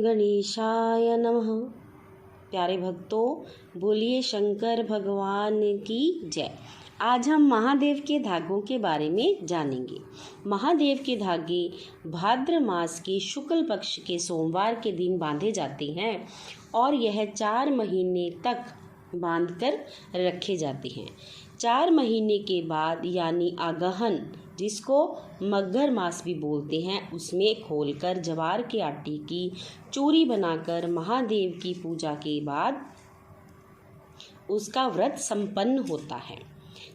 गणेशाय नमः। प्यारे भक्तों, बोलिए शंकर भगवान की जय। आज हम महादेव के धागों के बारे में जानेंगे। महादेव के धागे भाद्र मास के शुक्ल पक्ष के सोमवार के दिन बांधे जाते हैं और यह 4 महीने तक बांधकर रखे जाते हैं। 4 महीने के बाद यानी आगहन, जिसको मघर मास भी बोलते हैं, उसमें खोलकर ज्वार के आटे की चूरी बनाकर महादेव की पूजा के बाद उसका व्रत संपन्न होता है।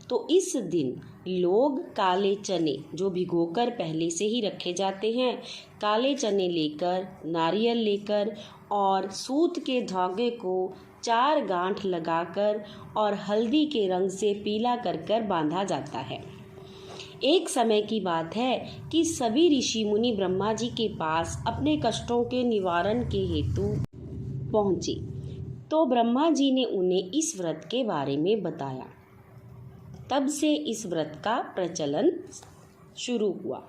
तो इस दिन लोग काले चने, जो भिगोकर पहले से ही रखे जाते हैं, काले चने लेकर, नारियल लेकर और सूत के धागे को 4 गांठ लगाकर और हल्दी के रंग से पीला कर बांधा जाता है। एक समय की बात है कि सभी ऋषि मुनि ब्रह्मा जी के पास अपने कष्टों के निवारण के हेतु पहुँचे। तो ब्रह्मा जी ने उन्हें इस व्रत के बारे में बताया। तब से इस व्रत का प्रचलन शुरू हुआ।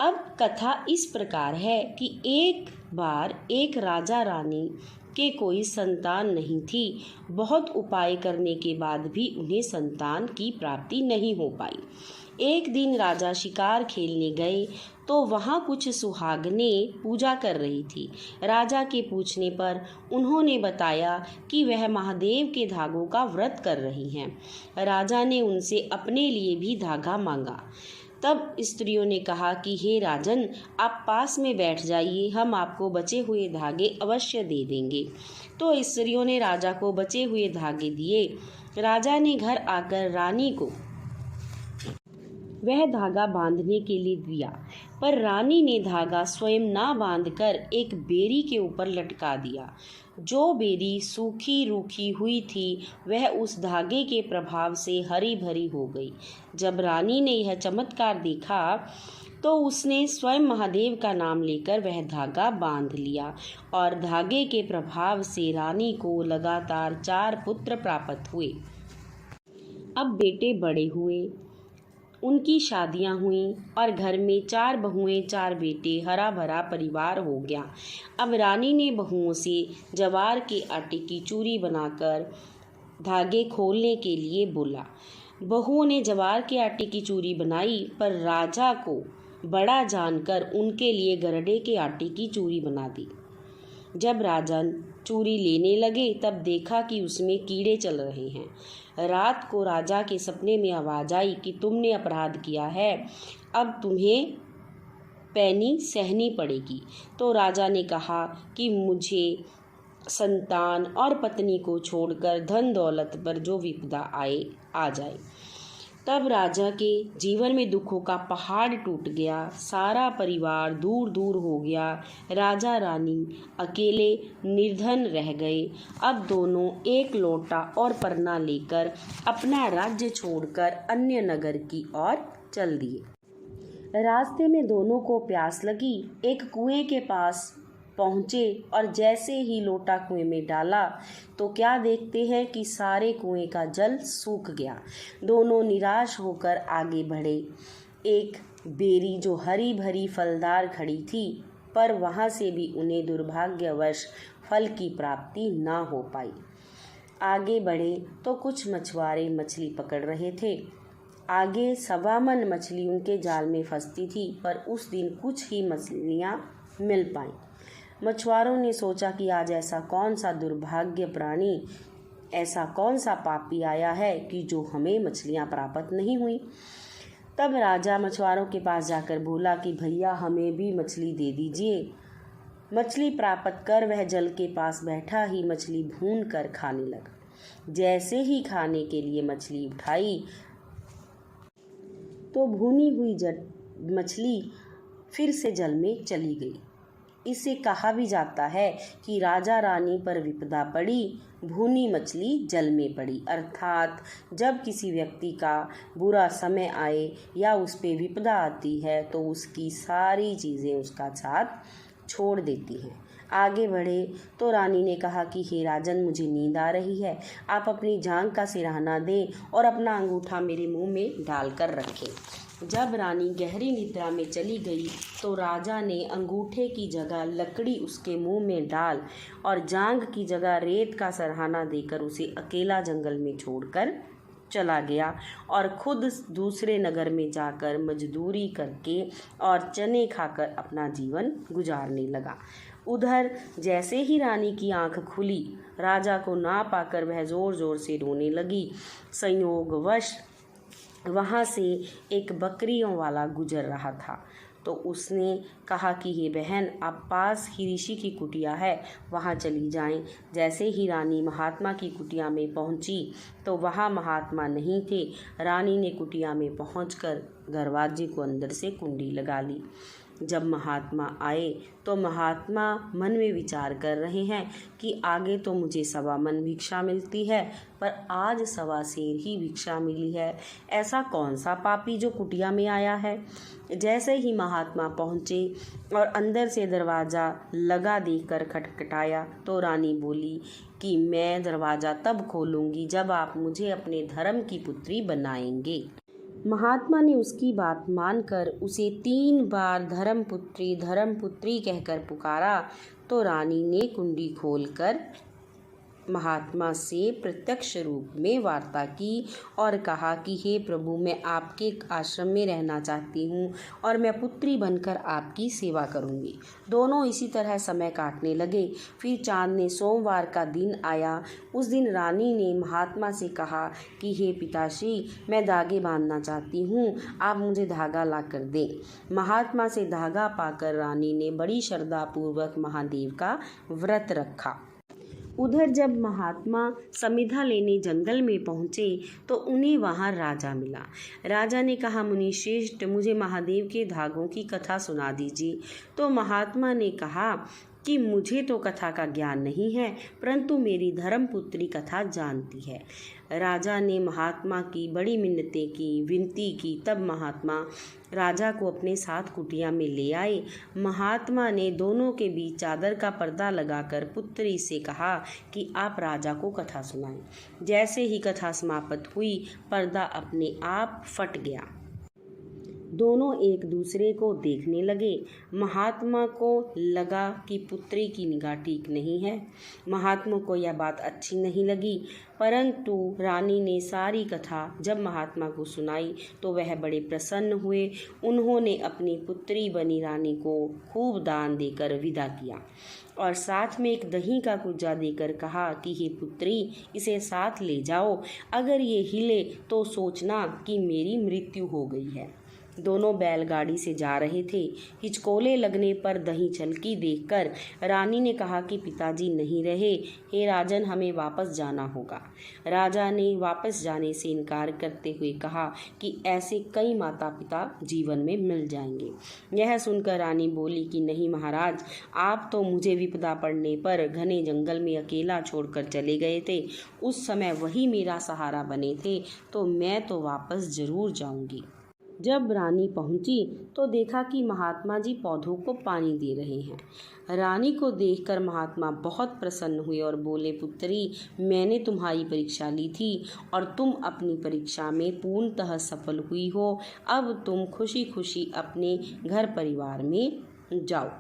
अब कथा इस प्रकार है कि एक बार एक राजा रानी के कोई संतान नहीं थी। बहुत उपाय करने के बाद भी उन्हें संतान की प्राप्ति नहीं हो पाई। एक दिन राजा शिकार खेलने गए तो वहाँ कुछ सुहागनें पूजा कर रही थी। राजा के पूछने पर उन्होंने बताया कि वह महादेव के धागों का व्रत कर रही हैं। राजा ने उनसे अपने लिए भी धागा मांगा। तब स्त्रियों ने कहा कि हे राजन, आप पास में बैठ जाइए, हम आपको बचे हुए धागे अवश्य दे देंगे। तो स्त्रियों ने राजा को बचे हुए धागे दिए। राजा ने घर आकर रानी को वह धागा बांधने के लिए दिया, पर रानी ने धागा स्वयं ना बांधकर एक बेरी के ऊपर लटका दिया। जो बेरी सूखी रूखी हुई थी वह उस धागे के प्रभाव से हरी भरी हो गई। जब रानी ने यह चमत्कार देखा तो उसने स्वयं महादेव का नाम लेकर वह धागा बांध लिया और धागे के प्रभाव से रानी को लगातार 4 पुत्र प्राप्त हुए। अब बेटे बड़े हुए, उनकी शादियां हुईं और घर में 4 बहुएं 4 बेटे, हरा भरा परिवार हो गया। अब रानी ने बहुओं से ज्वार के आटे की चूरी बनाकर धागे खोलने के लिए बोला। बहुओं ने ज्वार के आटे की चूरी बनाई, पर राजा को बड़ा जानकर उनके लिए गरडे के आटे की चूरी बना दी। जब राजन चूरी लेने लगे तब देखा कि उसमें कीड़े चल रहे हैं। रात को राजा के सपने में आवाज़ आई कि तुमने अपराध किया है, अब तुम्हें पैनी सहनी पड़ेगी। तो राजा ने कहा कि मुझे संतान और पत्नी को छोड़कर धन दौलत पर जो विपदा आए आ जाए। तब राजा के जीवन में दुखों का पहाड़ टूट गया। सारा परिवार दूर दूर हो गया। राजा रानी अकेले निर्धन रह गए। अब दोनों एक लोटा और परना लेकर अपना राज्य छोड़कर अन्य नगर की ओर चल दिए। रास्ते में दोनों को प्यास लगी। एक कुएं के पास पहुँचे और जैसे ही लोटा कुएं में डाला तो क्या देखते हैं कि सारे कुएं का जल सूख गया। दोनों निराश होकर आगे बढ़े। एक बेरी जो हरी भरी फलदार खड़ी थी, पर वहाँ से भी उन्हें दुर्भाग्यवश फल की प्राप्ति ना हो पाई। आगे बढ़े तो कुछ मछुआरे मछली पकड़ रहे थे। आगे 1.25 मन मछली उनके जाल में फंसती थी, पर उस दिन कुछ ही मछलियाँ मिल पाईं। मछुआरों ने सोचा कि आज ऐसा कौन सा दुर्भाग्य प्राणी, ऐसा कौन सा पापी आया है कि जो हमें मछलियां प्राप्त नहीं हुई। तब राजा मछुआरों के पास जाकर बोला कि भैया, हमें भी मछली दे दीजिए। मछली प्राप्त कर वह जल के पास बैठा ही मछली भून कर खाने लगा। जैसे ही खाने के लिए मछली उठाई तो भुनी हुई मछली फिर से जल में चली गई। इसे कहा भी जाता है कि राजा रानी पर विपदा पड़ी, भुनी मछली जल में पड़ी। अर्थात जब किसी व्यक्ति का बुरा समय आए या उस पे विपदा आती है तो उसकी सारी चीज़ें उसका साथ छोड़ देती हैं। आगे बढ़े तो रानी ने कहा कि हे राजन, मुझे नींद आ रही है, आप अपनी जांघ का सिरहाना दें और अपना अंगूठा मेरे मुंह में डालकर रखें। जब रानी गहरी निद्रा में चली गई तो राजा ने अंगूठे की जगह लकड़ी उसके मुंह में डाल और जांघ की जगह रेत का सरहाना देकर उसे अकेला जंगल में छोड़कर चला गया और खुद दूसरे नगर में जाकर मजदूरी करके और चने खाकर अपना जीवन गुजारने लगा। उधर जैसे ही रानी की आंख खुली, राजा को ना पाकर वह जोर जोर से रोने लगी। संयोगवश वहाँ से एक बकरियों वाला गुजर रहा था, तो उसने कहा कि हे बहन, आप पास ही ऋषि की कुटिया है, वहाँ चली जाएं। जैसे ही रानी महात्मा की कुटिया में पहुँची तो वहाँ महात्मा नहीं थे। रानी ने कुटिया में पहुँचकर दरवाजे को अंदर से कुंडी लगा ली। जब महात्मा आए तो महात्मा मन में विचार कर रहे हैं कि आगे तो मुझे 1.25 मन भिक्षा मिलती है, पर आज 1.25 सेर ही भिक्षा मिली है। ऐसा कौन सा पापी जो कुटिया में आया है। जैसे ही महात्मा पहुँचे और अंदर से दरवाज़ा लगा देखकर खटखटाया तो रानी बोली कि मैं दरवाज़ा तब खोलूँगी जब आप मुझे अपने धर्म की पुत्री बनाएंगे। महात्मा ने उसकी बात मानकर उसे 3 बार धर्मपुत्री कहकर पुकारा। तो रानी ने कुंडी खोलकर महात्मा से प्रत्यक्ष रूप में वार्ता की और कहा कि हे प्रभु, मैं आपके आश्रम में रहना चाहती हूँ और मैं पुत्री बनकर आपकी सेवा करूँगी। दोनों इसी तरह समय काटने लगे। फिर चाँद ने सोमवार का दिन आया। उस दिन रानी ने महात्मा से कहा कि हे पिताश्री, मैं धागे बांधना चाहती हूँ, आप मुझे धागा ला कर दें। महात्मा से धागा पाकर रानी ने बड़ी श्रद्धापूर्वक महादेव का व्रत रखा। उधर जब महात्मा समिधा लेने जंगल में पहुँचे तो उन्हें वहाँ राजा मिला। राजा ने कहा, मुनिश्रेष्ठ, मुझे महादेव के धागों की कथा सुना दीजिए। तो महात्मा ने कहा कि मुझे तो कथा का ज्ञान नहीं है, परंतु मेरी धर्मपुत्री कथा जानती है। राजा ने महात्मा की बड़ी मिन्नतें की, विनती की। तब महात्मा राजा को अपने साथ कुटिया में ले आए। महात्मा ने दोनों के बीच चादर का पर्दा लगाकर पुत्री से कहा कि आप राजा को कथा सुनाएं। जैसे ही कथा समाप्त हुई, पर्दा अपने आप फट गया। दोनों एक दूसरे को देखने लगे। महात्मा को लगा कि पुत्री की निगाह ठीक नहीं है। महात्मा को यह बात अच्छी नहीं लगी, परंतु रानी ने सारी कथा जब महात्मा को सुनाई तो वह बड़े प्रसन्न हुए। उन्होंने अपनी पुत्री बनी रानी को खूब दान देकर विदा किया और साथ में एक दही का कुज्जा देकर कहा कि हे पुत्री, इसे साथ ले जाओ, अगर ये हिले तो सोचना कि मेरी मृत्यु हो गई है। दोनों बैलगाड़ी से जा रहे थे। हिचकोले लगने पर दही छलकी देखकर रानी ने कहा कि पिताजी नहीं रहे, हे राजन, हमें वापस जाना होगा। राजा ने वापस जाने से इनकार करते हुए कहा कि ऐसे कई माता पिता जीवन में मिल जाएंगे। यह सुनकर रानी बोली कि नहीं महाराज, आप तो मुझे विपदा पड़ने पर घने जंगल में अकेला छोड़कर चले गए थे। उस समय वही मेरा सहारा बने थे, तो मैं तो वापस जरूर जाऊंगी। जब रानी पहुंची तो देखा कि महात्मा जी पौधों को पानी दे रहे हैं। रानी को देखकर महात्मा बहुत प्रसन्न हुए और बोले, पुत्री, मैंने तुम्हारी परीक्षा ली थी और तुम अपनी परीक्षा में पूर्णतः सफल हुई हो। अब तुम खुशी खुशी अपने घर परिवार में जाओ।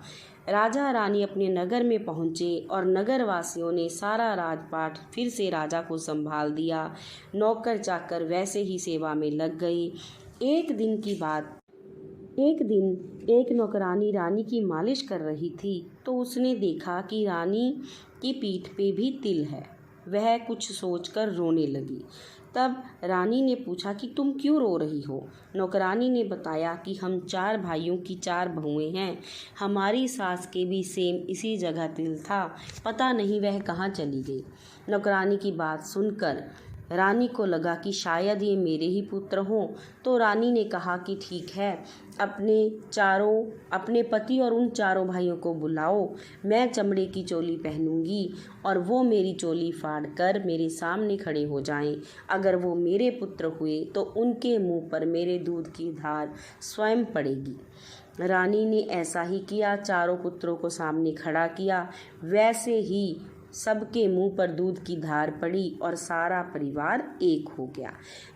राजा रानी अपने नगर में पहुँचे और नगर वासियों ने सारा राजपाट फिर से राजा को संभाल दिया। नौकर चाकर वैसे ही सेवा में लग गए। एक दिन एक नौकरानी रानी की मालिश कर रही थी तो उसने देखा कि रानी की पीठ पे भी तिल है। वह कुछ सोचकर रोने लगी। तब रानी ने पूछा कि तुम क्यों रो रही हो। नौकरानी ने बताया कि हम 4 भाइयों की 4 बहुएं हैं। हमारी सास के भी सेम इसी जगह तिल था, पता नहीं वह कहाँ चली गई। नौकरानी की बात सुनकर रानी को लगा कि शायद ये मेरे ही पुत्र हों। तो रानी ने कहा कि ठीक है, अपने पति और उन 4 भाइयों को बुलाओ। मैं चमड़े की चोली पहनूंगी और वो मेरी चोली फाड़कर मेरे सामने खड़े हो जाएं। अगर वो मेरे पुत्र हुए तो उनके मुंह पर मेरे दूध की धार स्वयं पड़ेगी। रानी ने ऐसा ही किया, 4 पुत्रों को सामने खड़ा किया। वैसे ही सबके मुंह पर दूध की धार पड़ी और सारा परिवार एक हो गया।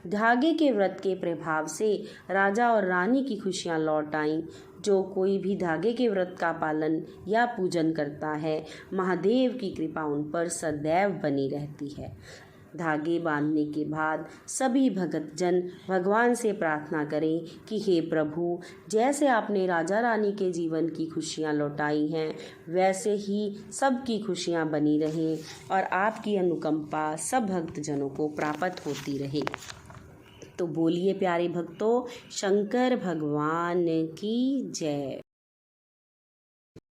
धागे के व्रत के प्रभाव से राजा और रानी की खुशियां लौट आईं। जो कोई भी धागे के व्रत का पालन या पूजन करता है, महादेव की कृपा उन पर सदैव बनी रहती है। धागे बांधने के बाद सभी भक्तजन भगवान से प्रार्थना करें कि हे प्रभु, जैसे आपने राजा रानी के जीवन की खुशियाँ लौटाई हैं, वैसे ही सबकी खुशियाँ बनी रहें और आपकी अनुकंपा सब भक्तजनों को प्राप्त होती रहे। तो बोलिए प्यारे भक्तों, शंकर भगवान की जय।